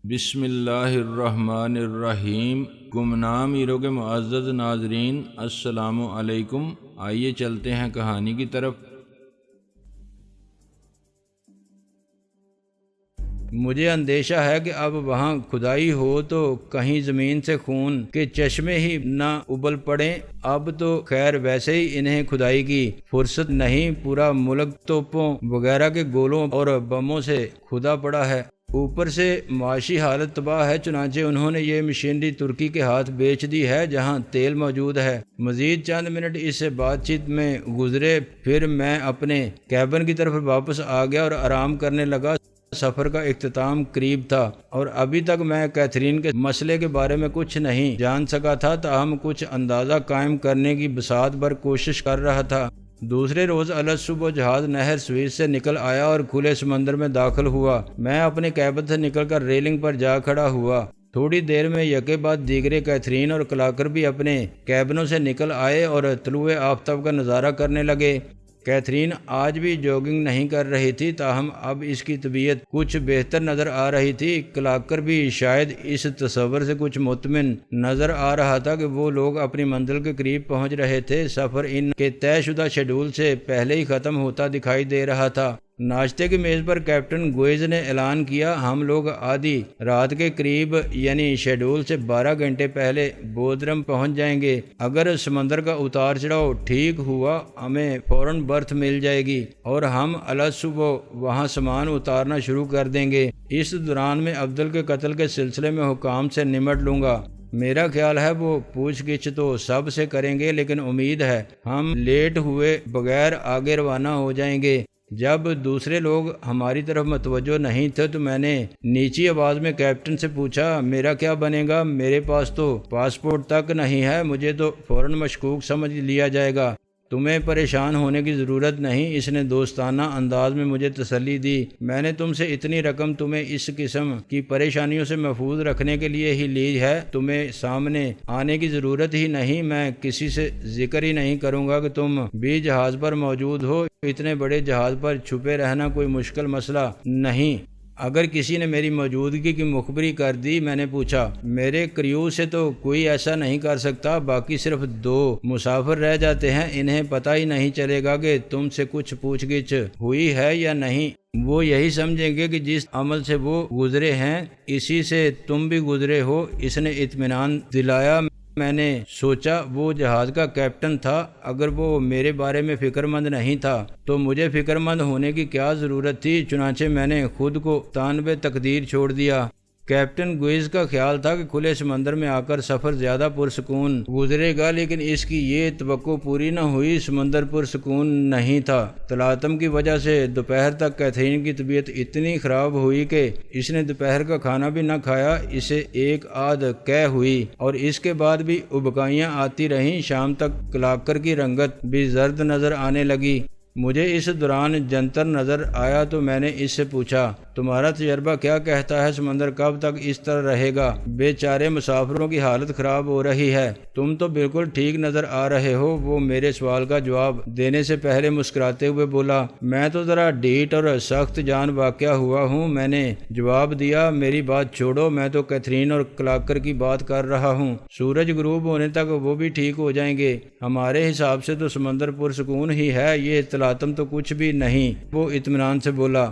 بسم اللہ الرحمن الرحیم۔ گمنام ہیرو کے معزز ناظرین، السلام علیکم۔ آئیے چلتے ہیں کہانی کی طرف۔ مجھے اندیشہ ہے کہ اب وہاں کھدائی ہو تو کہیں زمین سے خون کے چشمے ہی نہ ابل پڑیں۔ اب تو خیر ویسے ہی انہیں کھدائی کی فرصت نہیں، پورا ملک توپوں وغیرہ کے گولوں اور بموں سے کھدا پڑا ہے، اوپر سے معاشی حالت تباہ ہے۔ چنانچہ انہوں نے یہ مشینری ترکی کے ہاتھ بیچ دی ہے جہاں تیل موجود ہے۔ مزید چند منٹ اس بات چیت میں گزرے، پھر میں اپنے کیبن کی طرف واپس آ گیا اور آرام کرنے لگا۔ سفر کا اختتام قریب تھا اور ابھی تک میں کیتھرین کے مسئلے کے بارے میں کچھ نہیں جان سکا تھا، تاہم کچھ اندازہ قائم کرنے کی بساط بھر کوشش کر رہا تھا۔ دوسرے روز الصبح جہاز نہر سوئس سے نکل آیا اور کھلے سمندر میں داخل ہوا۔ میں اپنے کیبن سے نکل کر ریلنگ پر جا کھڑا ہوا۔ تھوڑی دیر میں یکے بعد دیگرے کیتھرین اور کلاکر بھی اپنے کیبنوں سے نکل آئے اور طلوع آفتاب کا نظارہ کرنے لگے۔ کیتھرین آج بھی جوگنگ نہیں کر رہی تھی، تاہم اب اس کی طبیعت کچھ بہتر نظر آ رہی تھی۔ کلاکر بھی شاید اس تصور سے کچھ مطمئن نظر آ رہا تھا کہ وہ لوگ اپنی منزل کے قریب پہنچ رہے تھے۔ سفر ان کے طے شدہ شیڈول سے پہلے ہی ختم ہوتا دکھائی دے رہا تھا۔ ناشتے کی میز پر کیپٹن گوئز نے اعلان کیا، ہم لوگ آدھی رات کے قریب یعنی شیڈول سے 12 گھنٹے پہلے بودرم پہنچ جائیں گے۔ اگر سمندر کا اتار چڑھاؤ ٹھیک ہوا ہمیں فوراً برتھ مل جائے گی اور ہم الصبح وہاں سامان اتارنا شروع کر دیں گے۔ اس دوران میں افضل کے قتل کے سلسلے میں حکام سے نمٹ لوں گا۔ میرا خیال ہے وہ پوچھ گچھ تو سب سے کریں گے، لیکن امید ہے ہم لیٹ ہوئے بغیر آگے روانہ ہو جائیں گے۔ جب دوسرے لوگ ہماری طرف متوجہ نہیں تھے تو میں نے نیچی آواز میں کیپٹن سے پوچھا، میرا کیا بنے گا؟ میرے پاس تو پاسپورٹ تک نہیں ہے، مجھے تو فوراً مشکوک سمجھ لیا جائے گا۔ تمہیں پریشان ہونے کی ضرورت نہیں، اس نے دوستانہ انداز میں مجھے تسلی دی۔ میں نے تم سے اتنی رقم تمہیں اس قسم کی پریشانیوں سے محفوظ رکھنے کے لیے ہی لی ہے، تمہیں سامنے آنے کی ضرورت ہی نہیں۔ میں کسی سے ذکر ہی نہیں کروں گا کہ تم بھی جہاز پر موجود ہو۔ اتنے بڑے جہاز پر چھپے رہنا کوئی مشکل مسئلہ نہیں۔ اگر کسی نے میری موجودگی کی مخبری کر دی، میں نے پوچھا، میرے کریو سے تو کوئی ایسا نہیں کر سکتا، باقی صرف 2 مسافر رہ جاتے ہیں، انہیں پتہ ہی نہیں چلے گا کہ تم سے کچھ پوچھ گچھ ہوئی ہے یا نہیں۔ وہ یہی سمجھیں گے کہ جس عمل سے وہ گزرے ہیں اسی سے تم بھی گزرے ہو۔ اس نے اطمینان دلایا۔ میں نے سوچا وہ جہاز کا کیپٹن تھا، اگر وہ میرے بارے میں فکر مند نہیں تھا تو مجھے فکر مند ہونے کی کیا ضرورت تھی؟ چنانچہ میں نے خود کو تانبے تقدیر چھوڑ دیا۔ کیپٹن گوئز کا خیال تھا کہ کھلے سمندر میں آ کر سفر زیادہ پرسکون گزرے گا، لیکن اس کی یہ توقع پوری نہ ہوئی۔ سمندر پرسکون نہیں تھا۔ تلاطم کی وجہ سے دوپہر تک کیتھرین کی طبیعت اتنی خراب ہوئی کہ اس نے دوپہر کا کھانا بھی نہ کھایا۔ اسے ایک آدھ قے ہوئی اور اس کے بعد بھی ابکائیاں آتی رہیں۔ شام تک کلاکر کی رنگت بھی زرد نظر آنے لگی۔ مجھے اس دوران جنتر نظر آیا تو میں نے اس سے پوچھا، تمہارا تجربہ کیا کہتا ہے؟ سمندر کب تک اس طرح رہے گا؟ بے چارے مسافروں کی حالت خراب ہو رہی ہے۔ تم تو بالکل ٹھیک نظر آ رہے ہو۔ وہ میرے سوال کا جواب دینے سے پہلے مسکراتے ہوئے بولا، میں تو ذرا ڈھیٹ اور سخت جان واقع ہوا ہوں۔ میں نے جواب دیا، میری بات چھوڑو، میں تو کیتھرین اور کلاکر کی بات کر رہا ہوں۔ سورج غروب ہونے تک وہ بھی ٹھیک ہو جائیں گے۔ ہمارے حساب سے تو سمندر پرسکون ہی ہے، یہ تلاطم تو کچھ بھی نہیں۔ وہ اطمینان سے بولا۔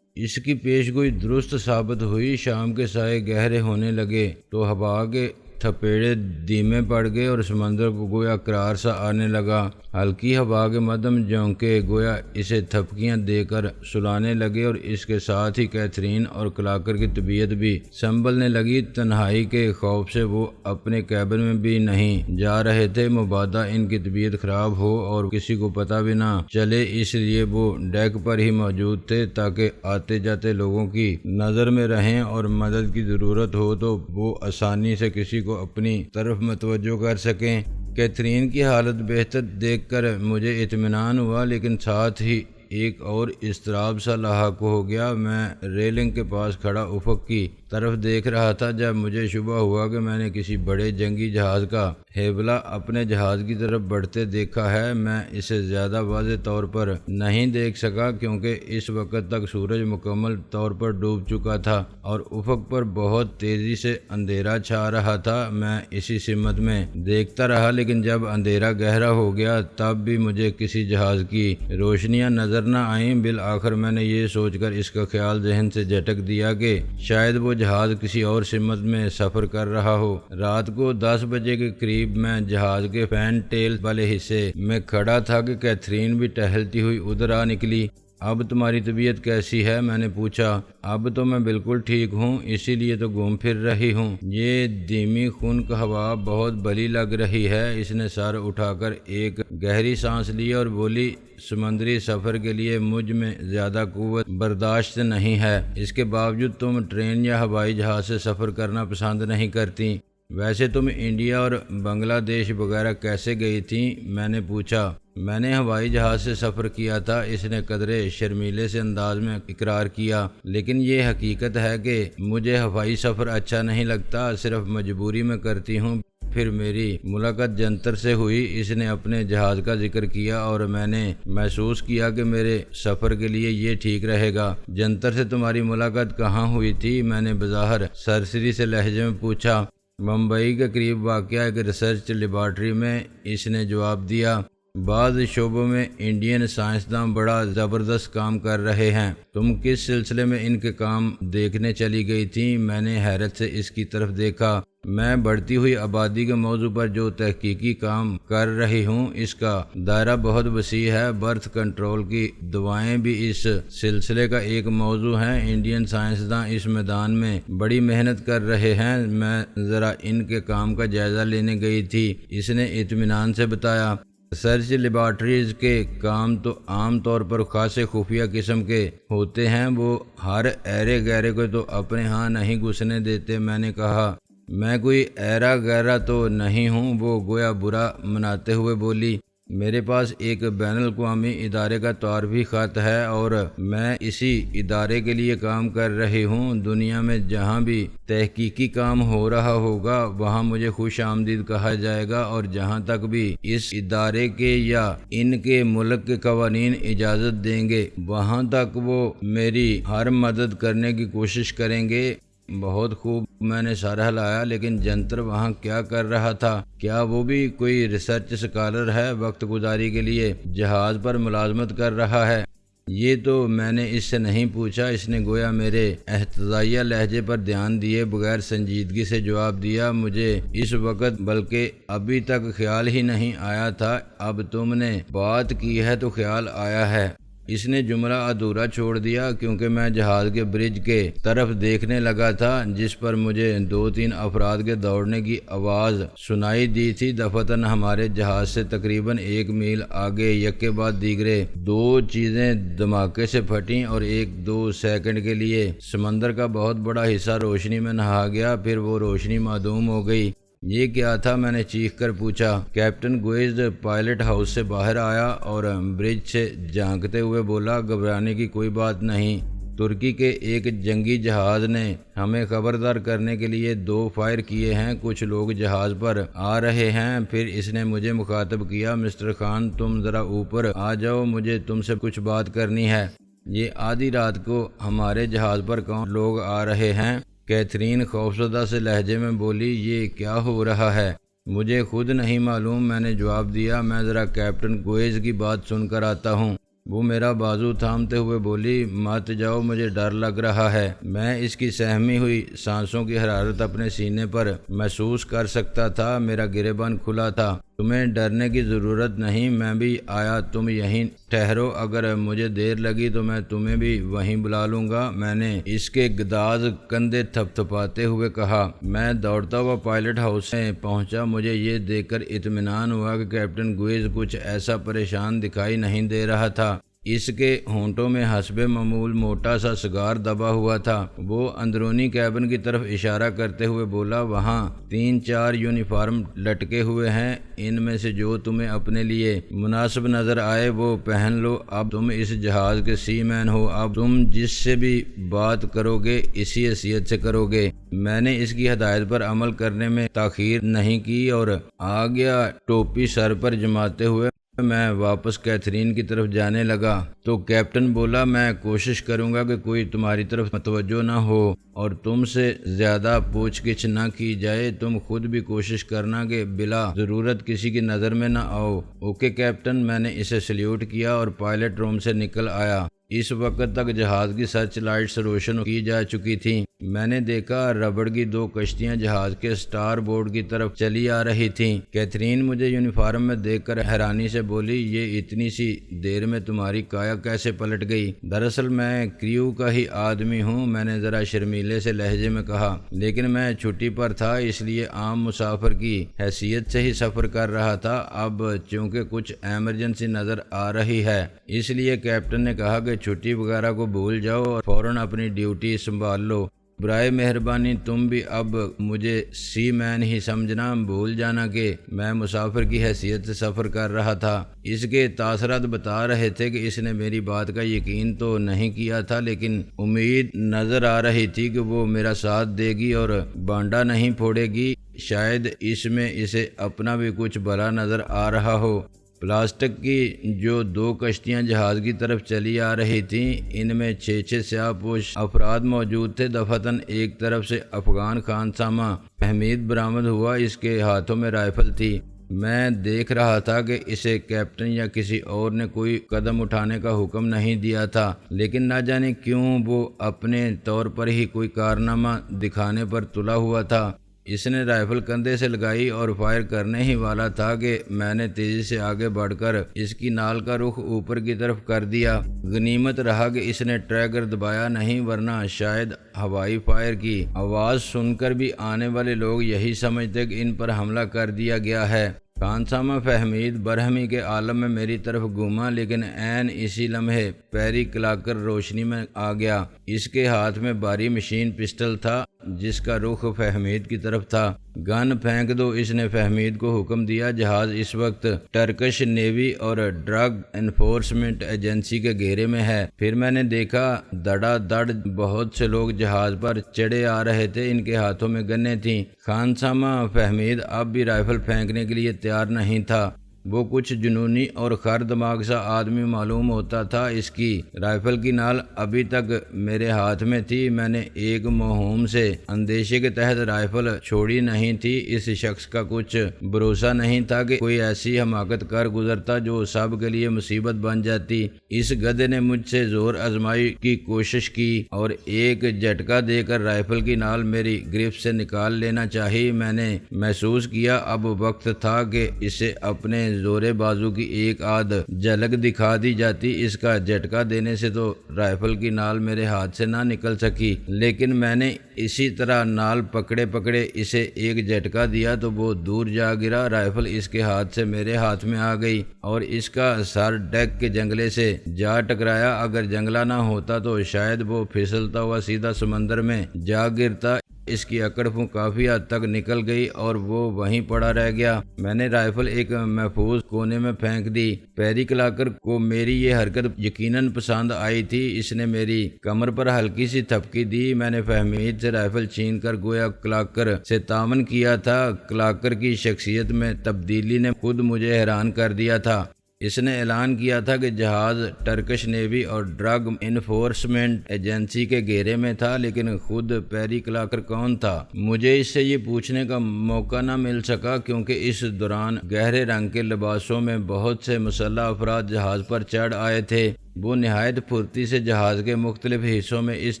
اس کی پیش گوئی درست ثابت ہوئی۔ شام کے سائے گہرے ہونے لگے تو ہوا کے تھپیڑے دھیمے پڑ گئے اور سمندر کو گویا قرار سا آنے لگا۔ ہلکی ہوا کے مدھم جھونکے گویا اسے تھپکیاں دے کر سلانے لگے اور اس کے ساتھ ہی کیتھرین اور کلاکر کی طبیعت بھی سنبھلنے لگی۔ تنہائی کے خوف سے وہ اپنے کیبن میں بھی نہیں جا رہے تھے، مبادا ان کی طبیعت خراب ہو اور کسی کو پتہ بھی نہ چلے، اس لیے وہ ڈیک پر ہی موجود تھے تاکہ آتے جاتے لوگوں کی نظر میں رہیں اور مدد کی ضرورت ہو تو وہ آسانی سے کسی کو اپنی طرف متوجہ کر سکیں۔ کیتھرین کی حالت بہتر دیکھ کر مجھے اطمینان ہوا، لیکن ساتھ ہی ایک اور اضطراب سا لاحق ہو گیا۔ میں ریلنگ کے پاس کھڑا افق کی طرف دیکھ رہا تھا جب مجھے شبہ ہوا کہ میں نے کسی بڑے جنگی جہاز کا ہیبلا اپنے جہاز کی طرف بڑھتے دیکھا ہے۔ میں اسے زیادہ واضح طور پر نہیں دیکھ سکا کیونکہ اس وقت تک سورج مکمل طور پر ڈوب چکا تھا اور افق پر بہت تیزی سے اندھیرا چھا رہا تھا۔ میں اسی سمت میں دیکھتا رہا لیکن جب اندھیرا گہرا ہو گیا تب بھی مجھے کسی جہاز کی روشنیاں نظر نہ آئیں۔ بالآخر میں نے یہ سوچ کر اس کا خیال ذہن سے جھٹک دیا کہ شاید وہ جہاز کسی اور سمت میں سفر کر رہا ہو۔ رات کو 10 بجے کے قریب میں جہاز کے فین ٹیل والے حصے میں کھڑا تھا کہ کیتھرین بھی ٹہلتی ہوئی ادھر آ نکلی۔ اب تمہاری طبیعت کیسی ہے؟ میں نے پوچھا۔ اب تو میں بالکل ٹھیک ہوں، اسی لیے تو گھوم پھر رہی ہوں۔ یہ دھیمی خنک ہوا بہت بھلی لگ رہی ہے۔ اس نے سر اٹھا کر ایک گہری سانس لی اور بولی، سمندری سفر کے لیے مجھ میں زیادہ قوت برداشت نہیں ہے۔ اس کے باوجود تم ٹرین یا ہوائی جہاز سے سفر کرنا پسند نہیں کرتی۔ ویسے تم انڈیا اور بنگلہ دیش وغیرہ کیسے گئی تھیں؟ میں نے پوچھا۔ میں نے ہوائی جہاز سے سفر کیا تھا، اس نے قدرے شرمیلے سے انداز میں اقرار کیا، لیکن یہ حقیقت ہے کہ مجھے ہوائی سفر اچھا نہیں لگتا، صرف مجبوری میں کرتی ہوں۔ پھر میری ملاقات جنتر سے ہوئی، اس نے اپنے جہاز کا ذکر کیا اور میں نے محسوس کیا کہ میرے سفر کے لیے یہ ٹھیک رہے گا۔ جنتر سے تمہاری ملاقات کہاں ہوئی تھی؟ میں نے بظاہر سرسری سے لہجے میں پوچھا۔ ممبئی کے قریب واقع ایک ریسرچ لیبارٹری میں، اس نے جواب دیا۔ بعض شعبوں میں انڈین سائنسداں بڑا زبردست کام کر رہے ہیں۔ تم کس سلسلے میں ان کے کام دیکھنے چلی گئی تھی؟ میں نے حیرت سے اس کی طرف دیکھا۔ میں بڑھتی ہوئی آبادی کے موضوع پر جو تحقیقی کام کر رہی ہوں اس کا دائرہ بہت وسیع ہے۔ برتھ کنٹرول کی دوائیں بھی اس سلسلے کا ایک موضوع ہیں۔ انڈین سائنسداں اس میدان میں بڑی محنت کر رہے ہیں۔ میں ذرا ان کے کام کا جائزہ لینے گئی تھی، اس نے اطمینان سے بتایا۔ ریسرچ لیبارٹریز کے کام تو عام طور پر خاصے خفیہ قسم کے ہوتے ہیں، وہ ہر ایرے گیرے کو تو اپنے ہاں نہیں گھسنے دیتے۔ میں نے کہا، میں کوئی ایرا گیرا تو نہیں ہوں۔ وہ گویا برا مناتے ہوئے بولی، میرے پاس ایک بین الاقوامی ادارے کا تعارفی خط ہے اور میں اسی ادارے کے لیے کام کر رہی ہوں۔ دنیا میں جہاں بھی تحقیقی کام ہو رہا ہوگا وہاں مجھے خوش آمدید کہا جائے گا، اور جہاں تک بھی اس ادارے کے یا ان کے ملک کے قوانین اجازت دیں گے وہاں تک وہ میری ہر مدد کرنے کی کوشش کریں گے۔ بہت خوب، میں نے سر ہلایا۔ لیکن جنتر وہاں کیا کر رہا تھا؟ کیا وہ بھی کوئی ریسرچ اسکالر ہے؟ وقت گزاری کے لیے جہاز پر ملازمت کر رہا ہے؟ یہ تو میں نے اس سے نہیں پوچھا۔ اس نے گویا میرے احتجاجیہ لہجے پر دھیان دیے بغیر سنجیدگی سے جواب دیا، مجھے اس وقت بلکہ ابھی تک خیال ہی نہیں آیا تھا، اب تم نے بات کی ہے تو خیال آیا ہے۔ اس نے جملہ ادھورا چھوڑ دیا کیونکہ میں جہاز کے برج کے طرف دیکھنے لگا تھا جس پر مجھے 2-3 افراد کے دوڑنے کی آواز سنائی دی تھی۔ دفعتاً ہمارے جہاز سے تقریباً 1 میل آگے یکے بعد دیگرے 2 چیزیں دھماکے سے پھٹیں اور 1-2 سیکنڈ کے لیے سمندر کا بہت بڑا حصہ روشنی میں نہا گیا، پھر وہ روشنی معدوم ہو گئی۔ یہ کیا تھا؟ میں نے چیخ کر پوچھا۔ کیپٹن گوئز پائلٹ ہاؤس سے باہر آیا اور برج سے جھانکتے ہوئے بولا، گھبرانے کی کوئی بات نہیں، ترکی کے ایک جنگی جہاز نے ہمیں خبردار کرنے کے لیے 2 فائر کیے ہیں، کچھ لوگ جہاز پر آ رہے ہیں۔ پھر اس نے مجھے مخاطب کیا، مسٹر خان تم ذرا اوپر آ جاؤ، مجھے تم سے کچھ بات کرنی ہے۔ یہ آدھی رات کو ہمارے جہاز پر کون لوگ آ رہے ہیں؟ کیتھرین خوفزدہ سے لہجے میں بولی، یہ کیا ہو رہا ہے؟ مجھے خود نہیں معلوم، میں نے جواب دیا، میں ذرا کیپٹن گوئز کی بات سن کر آتا ہوں۔ وہ میرا بازو تھامتے ہوئے بولی، مت جاؤ، مجھے ڈر لگ رہا ہے۔ میں اس کی سہمی ہوئی سانسوں کی حرارت اپنے سینے پر محسوس کر سکتا تھا، میرا گریبان کھلا تھا۔ تمہیں ڈرنے کی ضرورت نہیں، میں بھی آیا، تم یہیں ٹھہرو، اگر مجھے دیر لگی تو میں تمہیں بھی وہیں بلا لوں گا۔ میں نے اس کے گداز کندھے تھپ تھپاتے ہوئے کہا۔ میں دوڑتا ہوا پائلٹ ہاؤس میں پہنچا، مجھے یہ دیکھ کر اطمینان ہوا کہ کیپٹن گوئز کچھ ایسا پریشان دکھائی نہیں دے رہا تھا۔ اس کے ہونٹوں میں حسب معمول موٹا سا سگار دبا ہوا تھا۔ وہ اندرونی کیبن کی طرف اشارہ کرتے ہوئے بولا، وہاں 3-4 یونیفارم لٹکے ہوئے ہیں، ان میں سے جو تمہیں اپنے لیے مناسب نظر آئے وہ پہن لو۔ اب تم اس جہاز کے سی مین ہو، اب تم جس سے بھی بات کرو گے اسی حیثیت سے کرو گے۔ میں نے اس کی ہدایت پر عمل کرنے میں تاخیر نہیں کی اور آ گیا۔ ٹوپی سر پر جماتے ہوئے میں واپس کیتھرین کی طرف جانے لگا تو کیپٹن بولا، میں کوشش کروں گا کہ کوئی تمہاری طرف متوجہ نہ ہو اور تم سے زیادہ پوچھ گچھ نہ کی جائے۔ تم خود بھی کوشش کرنا کہ بلا ضرورت کسی کی نظر میں نہ آؤ۔ Okay captain. میں نے اسے سلیوٹ کیا اور پائلٹ روم سے نکل آیا۔ اس وقت تک جہاز کی سرچ لائٹس روشن کی جا چکی تھیں۔ میں نے دیکھا ربڑ کی 2 کشتیاں جہاز کے سٹار بورڈ کی طرف چلی آ رہی تھیں۔ کیتھرین مجھے یونیفارم میں دیکھ کر حیرانی سے بولی، یہ اتنی سی دیر میں تمہاری کایا کیسے پلٹ گئی؟ دراصل میں کریو کا ہی آدمی ہوں، میں نے ذرا شرمیلے سے لہجے میں کہا، لیکن میں چھٹی پر تھا اس لیے عام مسافر کی حیثیت سے ہی سفر کر رہا تھا۔ اب چونکہ کچھ ایمرجنسی نظر آ رہی ہے اس لیے کیپٹن نے کہا کہ چھٹی وغیرہ کو بھول جاؤ اور فوراً اپنی ڈیوٹی سنبھال لو۔ برائے مہربانی تم بھی اب مجھے سی مین ہی سمجھنا، بھول جانا کہ میں مسافر کی حیثیت سے سفر کر رہا تھا۔ اس کے تاثرات بتا رہے تھے کہ اس نے میری بات کا یقین تو نہیں کیا تھا، لیکن امید نظر آ رہی تھی کہ وہ میرا ساتھ دے گی اور بانڈا نہیں پھوڑے گی۔ شاید اس میں اسے اپنا بھی کچھ بھلا نظر آ رہا ہو۔ پلاسٹک کی جو 2 کشتیاں جہاز کی طرف چلی آ رہی تھیں، ان میں 6 سیاہ پوش افراد موجود تھے۔ دفعتاً ایک طرف سے افغان خانسامہ فہمید برآمد ہوا، اس کے ہاتھوں میں رائفل تھی۔ میں دیکھ رہا تھا کہ اسے کیپٹن یا کسی اور نے کوئی قدم اٹھانے کا حکم نہیں دیا تھا، لیکن نہ جانے کیوں وہ اپنے طور پر ہی کوئی کارنامہ دکھانے پر تلا ہوا تھا۔ اس نے رائفل کندھے سے لگائی اور فائر کرنے ہی والا تھا کہ میں نے تیزی سے آگے بڑھ کر اس کی نال کا رخ اوپر کی طرف کر دیا۔ غنیمت رہا کہ اس نے ٹریگر دبایا نہیں، ورنہ شاید ہوائی فائر کی آواز سن کر بھی آنے والے لوگ یہی سمجھتے کہ ان پر حملہ کر دیا گیا ہے۔ خانسامہ فہمید برہمی کے عالم میں میری طرف گھوما، لیکن عین اسی لمحے پیری کلاکر روشنی میں آ گیا۔ اس کے ہاتھ میں بھاری مشین پسٹل تھا جس کا رخ فہمید کی طرف تھا۔ گن پھینک دو، اس نے فہمید کو حکم دیا۔ جہاز اس وقت ٹرکش نیوی اور ڈرگ انفورسمنٹ ایجنسی کے گھیرے میں ہے۔ پھر میں نے دیکھا دڑا دڑ بہت سے لوگ جہاز پر چڑھے آ رہے تھے، ان کے ہاتھوں میں گنیں تھیں۔ خانسامہ فہمید اب بھی رائفل پھینکنے کے لیے تیار نہیں تھا۔ وہ کچھ جنونی اور خر دماغ سا آدمی معلوم ہوتا تھا۔ اس کی رائفل کی نال ابھی تک میرے ہاتھ میں تھی۔ میں نے ایک موہوم سے اندیشے کے تحت رائفل چھوڑی نہیں تھی۔ اس شخص کا کچھ بھروسہ نہیں تھا کہ کوئی ایسی حماقت کر گزرتا جو سب کے لیے مصیبت بن جاتی۔ اس گدھے نے مجھ سے زور آزمائی کی کوشش کی اور ایک جھٹکا دے کر رائفل کی نال میری گرفت سے نکال لینا چاہی۔ میں نے محسوس کیا اب وقت تھا کہ اسے اپنے زورے بازو کی ایک آدھ جھلک دکھا دی جاتی۔ اس کا جھٹکا دینے سے تو رائفل کی نال میرے ہاتھ سے نہ نکل سکی، لیکن میں نے اسی طرح نال پکڑے پکڑے اسے ایک جھٹکا دیا تو وہ دور جا گرا۔ رائفل اس کے ہاتھ سے میرے ہاتھ میں آ گئی اور اس کا سر ڈیک کے جنگلے سے جا ٹکرایا۔ اگر جنگلہ نہ ہوتا تو شاید وہ پھسلتا ہوا سیدھا سمندر میں جا گرتا۔ اس کی اکڑ پھونک کافی حد تک نکل گئی اور وہ وہیں پڑا رہ گیا۔ میں نے رائفل ایک محفوظ کونے میں پھینک دی۔ پیری کلاکر کو میری یہ حرکت یقیناً پسند آئی تھی۔ اس نے میری کمر پر ہلکی سی تھپکی دی۔ میں نے فہمید سے رائفل چھین کر گویا کلاکر سے تعاون کیا تھا۔ کلاکر کی شخصیت میں تبدیلی نے خود مجھے حیران کر دیا تھا۔ اس نے اعلان کیا تھا کہ جہاز ٹرکش نیوی اور ڈرگ انفورسمنٹ ایجنسی کے گھیرے میں تھا، لیکن خود پیری کلاکر کون تھا؟ مجھے اس سے یہ پوچھنے کا موقع نہ مل سکا کیونکہ اس دوران گہرے رنگ کے لباسوں میں بہت سے مسلح افراد جہاز پر چڑھ آئے تھے۔ وہ نہایت پھرتی سے جہاز کے مختلف حصوں میں اس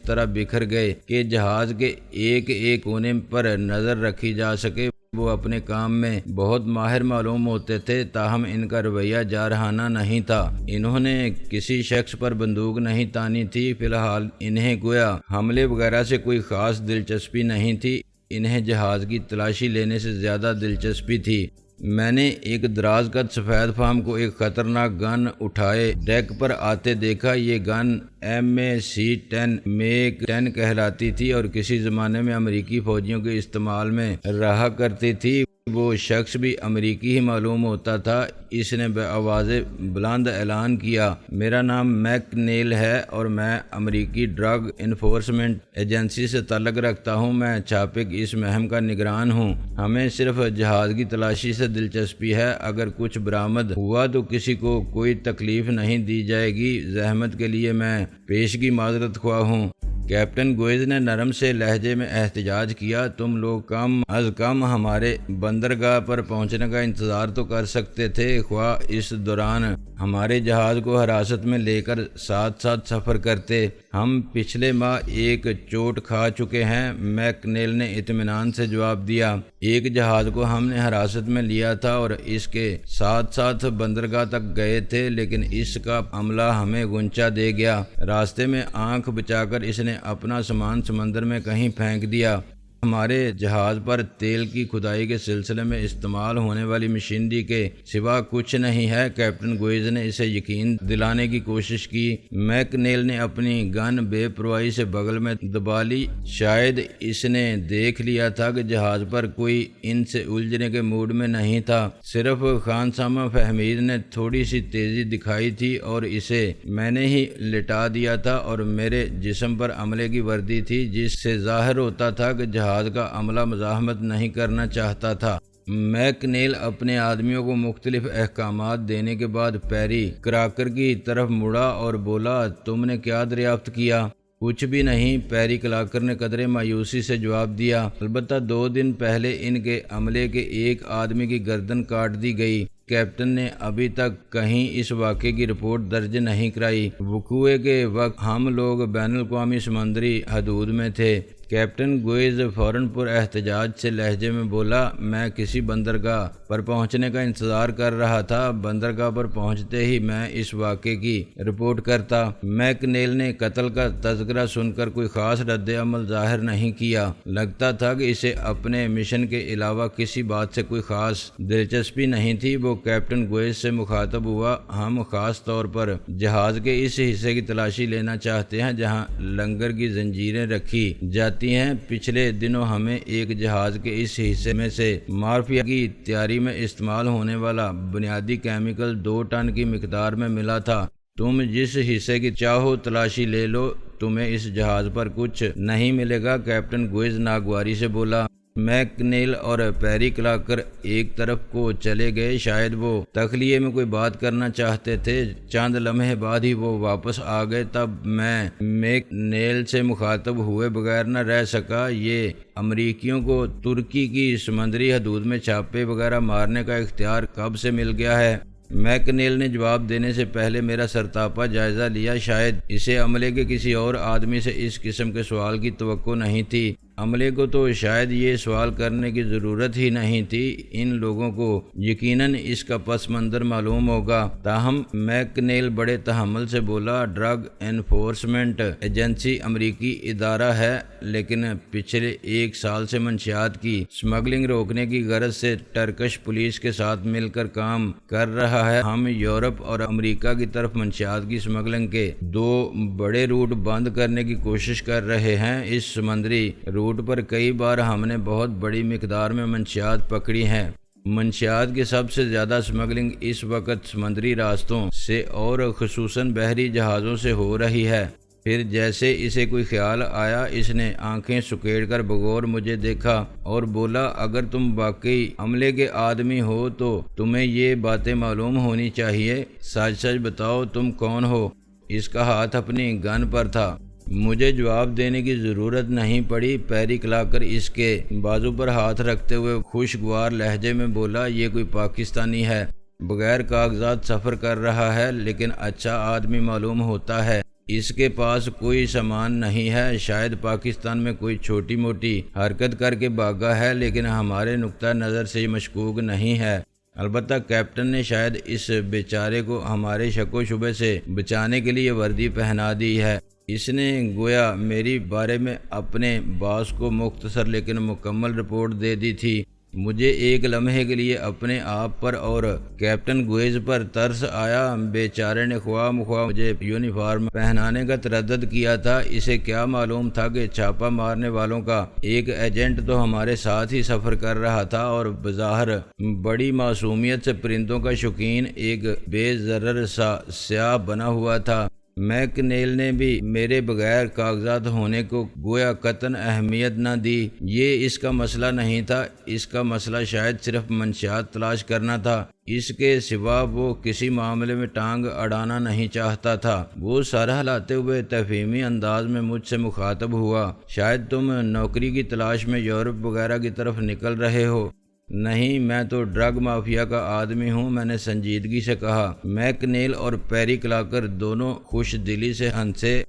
طرح بکھر گئے کہ جہاز کے ایک ایک کونے پر نظر رکھی جا سکے۔ وہ اپنے کام میں بہت ماہر معلوم ہوتے تھے، تاہم ان کا رویہ جارحانہ نہیں تھا۔ انہوں نے کسی شخص پر بندوق نہیں تانی تھی۔ فی الحال انہیں گویا حملے وغیرہ سے کوئی خاص دلچسپی نہیں تھی۔ انہیں جہاز کی تلاشی لینے سے زیادہ دلچسپی تھی۔ میں نے ایک دراز قد سفید فام کو ایک خطرناک گن اٹھائے ڈیک پر آتے دیکھا۔ یہ گن MAC-10 میک 10 کہلاتی تھی اور کسی زمانے میں امریکی فوجیوں کے استعمال میں رہا کرتی تھی۔ وہ شخص بھی امریکی ہی معلوم ہوتا تھا۔ اس نے بآواز بلند اعلان کیا، میرا نام میک نیل ہے اور میں امریکی ڈرگ انفورسمنٹ ایجنسی سے تعلق رکھتا ہوں۔ میں چھاپے کی اس مہم کا نگران ہوں۔ ہمیں صرف جہاز کی تلاشی سے دلچسپی ہے۔ اگر کچھ برآمد ہوا تو کسی کو کوئی تکلیف نہیں دی جائے گی۔ زحمت کے لیے میں پیشگی معذرت خواہ ہوں۔ کیپٹن گوئز نے نرم سے لہجے میں احتجاج کیا، تم لوگ کم از کم ہمارے بندرگاہ پر پہنچنے کا انتظار تو کر سکتے تھے، خواہ اس دوران ہمارے جہاز کو حراست میں لے کر ساتھ ساتھ سفر کرتے۔ ہم پچھلے ماہ ایک چوٹ کھا چکے ہیں، میک نیل نے اطمینان سے جواب دیا۔ ایک جہاز کو ہم نے حراست میں لیا تھا اور اس کے ساتھ ساتھ بندرگاہ تک گئے تھے، لیکن اس کا عملہ ہمیں غنچہ دے گیا۔ راستے میں آنکھ بچا کر اس نے اپنا سامان سمندر میں کہیں پھینک دیا۔ ہمارے جہاز پر تیل کی کھدائی کے سلسلے میں استعمال ہونے والی مشینری کے سوا کچھ نہیں ہے۔ کیپٹن گوئز نے اسے یقین دلانے کی کوشش کی۔ میک نیل نے اپنی گن بے پرواہی سے بغل میں دبا لی۔ شاید اس نے دیکھ لیا تھا کہ جہاز پر کوئی ان سے الجھنے کے موڈ میں نہیں تھا۔ صرف خانسامہ فہمید نے تھوڑی سی تیزی دکھائی تھی اور اسے میں نے ہی لٹا دیا تھا، اور میرے جسم پر عملے کی وردی تھی جس سے ظاہر ہوتا تھا کہ جہاز کا عملہ مزاحمت نہیں کرنا چاہتا تھا۔ میک نیل اپنے آدمیوں کو مختلف احکامات دینے کے بعد پیری کراکر کی طرف مڑا اور بولا، تم نے کیا دریافت کیا؟ کچھ بھی نہیں، پیری کلاکر نے قدرے مایوسی سے جواب دیا۔ البتہ 2 دن پہلے ان کے عملے کے ایک آدمی کی گردن کاٹ دی گئی۔ کیپٹن نے ابھی تک کہیں اس واقعے کی رپورٹ درج نہیں کرائی۔ وقوعے کے وقت ہم لوگ بین الاقوامی سمندری حدود میں تھے۔ کیپٹن گوئز فوراً پر احتجاج سے لہجے میں بولا، میں کسی بندرگاہ پر پہنچنے کا انتظار کر رہا تھا۔ بندرگاہ پر پہنچتے ہی میں اس واقعے کی رپورٹ کرتا۔ میک نیل نے قتل کا تذکرہ سن کر کوئی خاص رد عمل ظاہر نہیں کیا۔ لگتا تھا کہ اسے اپنے مشن کے علاوہ کسی بات سے کوئی خاص دلچسپی نہیں تھی۔ وہ کیپٹن گوئز سے مخاطب ہوا، ہم خاص طور پر جہاز کے اس حصے کی تلاشی لینا چاہتے ہیں جہاں لنگر کی زنجیریں رکھی جاتی ہیں۔ پچھلے دنوں ہمیں ایک جہاز کے اس حصے میں سے مارفیا کی تیاری میں استعمال ہونے والا بنیادی کیمیکل 2 ٹن کی مقدار میں ملا تھا۔ تم جس حصے کی چاہو تلاشی لے لو، تمہیں اس جہاز پر کچھ نہیں ملے گا۔ کیپٹن گوئز ناگواری سے بولا۔ میک نیل اور پیری کلاکر ایک طرف کو چلے گئے۔ شاید وہ تخلیے میں کوئی بات کرنا چاہتے تھے۔ چند لمحے بعد ہی وہ واپس آ گئے۔ تب میں میک نیل سے مخاطب ہوئے بغیر نہ رہ سکا، یہ امریکیوں کو ترکی کی سمندری حدود میں چھاپے وغیرہ مارنے کا اختیار کب سے مل گیا ہے؟ میک نیل نے جواب دینے سے پہلے میرا سرتاپا جائزہ لیا۔ شاید اسے عملے کے کسی اور آدمی سے اس قسم کے سوال کی توقع نہیں تھی۔ عملے کو تو شاید یہ سوال کرنے کی ضرورت ہی نہیں تھی، ان لوگوں کو یقیناً اس کا پس منظر معلوم ہوگا۔ تاہم میک نیل بڑے تحمل سے بولا، ڈرگ انفورسمنٹ ایجنسی امریکی ادارہ ہے، لیکن پچھلے 1 سال سے منشیات کی سمگلنگ روکنے کی غرض سے ٹرکش پولیس کے ساتھ مل کر کام کر رہا ہے۔ ہم یورپ اور امریکہ کی طرف منشیات کی سمگلنگ کے 2 بڑے روٹ بند کرنے کی کوشش کر رہے ہیں۔ اس سمندری روٹ پر کئی بار ہم نے بہت بڑی مقدار میں منشیات پکڑی ہیں۔ منشیات کی سب سے زیادہ سمگلنگ اس وقت سمندری راستوں سے اور خصوصاً بحری جہازوں سے ہو رہی ہے۔ پھر جیسے اسے کوئی خیال آیا، اس نے آنکھیں سکیڑ کر بغور مجھے دیکھا اور بولا، اگر تم واقعی عملے کے آدمی ہو تو تمہیں یہ باتیں معلوم ہونی چاہیے۔ سچ سچ بتاؤ، تم کون ہو؟ اس کا ہاتھ اپنی گن پر تھا۔ مجھے جواب دینے کی ضرورت نہیں پڑی۔ پیری کلاکر اس کے بازو پر ہاتھ رکھتے ہوئے خوشگوار لہجے میں بولا، یہ کوئی پاکستانی ہے، بغیر کاغذات سفر کر رہا ہے، لیکن اچھا آدمی معلوم ہوتا ہے۔ اس کے پاس کوئی سامان نہیں ہے۔ شاید پاکستان میں کوئی چھوٹی موٹی حرکت کر کے بھاگا ہے، لیکن ہمارے نقطہ نظر سے یہ مشکوک نہیں ہے۔ البتہ کیپٹن نے شاید اس بیچارے کو ہمارے شک و شبے سے بچانے کے لیے وردی پہنا دی ہے۔ اس نے گویا میری بارے میں اپنے باس کو مختصر لیکن مکمل رپورٹ دے دی تھی۔ مجھے ایک لمحے کے لیے اپنے آپ پر اور کیپٹن گویز پر ترس آیا۔ بیچارے نے خواہ مخواہ مجھے یونیفارم پہنانے کا تردد کیا تھا۔ اسے کیا معلوم تھا کہ چھاپہ مارنے والوں کا ایک ایجنٹ تو ہمارے ساتھ ہی سفر کر رہا تھا اور بظاہر بڑی معصومیت سے پرندوں کا شوقین ایک بے ضرر سا سیاہ بنا ہوا تھا۔ میک نیل نے بھی میرے بغیر کاغذات ہونے کو گویا قطعاً اہمیت نہ دی۔ یہ اس کا مسئلہ نہیں تھا، اس کا مسئلہ شاید صرف منشیات تلاش کرنا تھا۔ اس کے سوا وہ کسی معاملے میں ٹانگ اڑانا نہیں چاہتا تھا۔ وہ سر ہلاتے ہوئے تفہیمی انداز میں مجھ سے مخاطب ہوا۔ شاید تم نوکری کی تلاش میں یورپ وغیرہ کی طرف نکل رہے ہو؟ نہیں، میں تو ڈرگ مافیا کا آدمی ہوں، میں نے سنجیدگی سے کہا۔ میک نیل اور پیری کلاکر دونوں خوش دلی سے ہنسے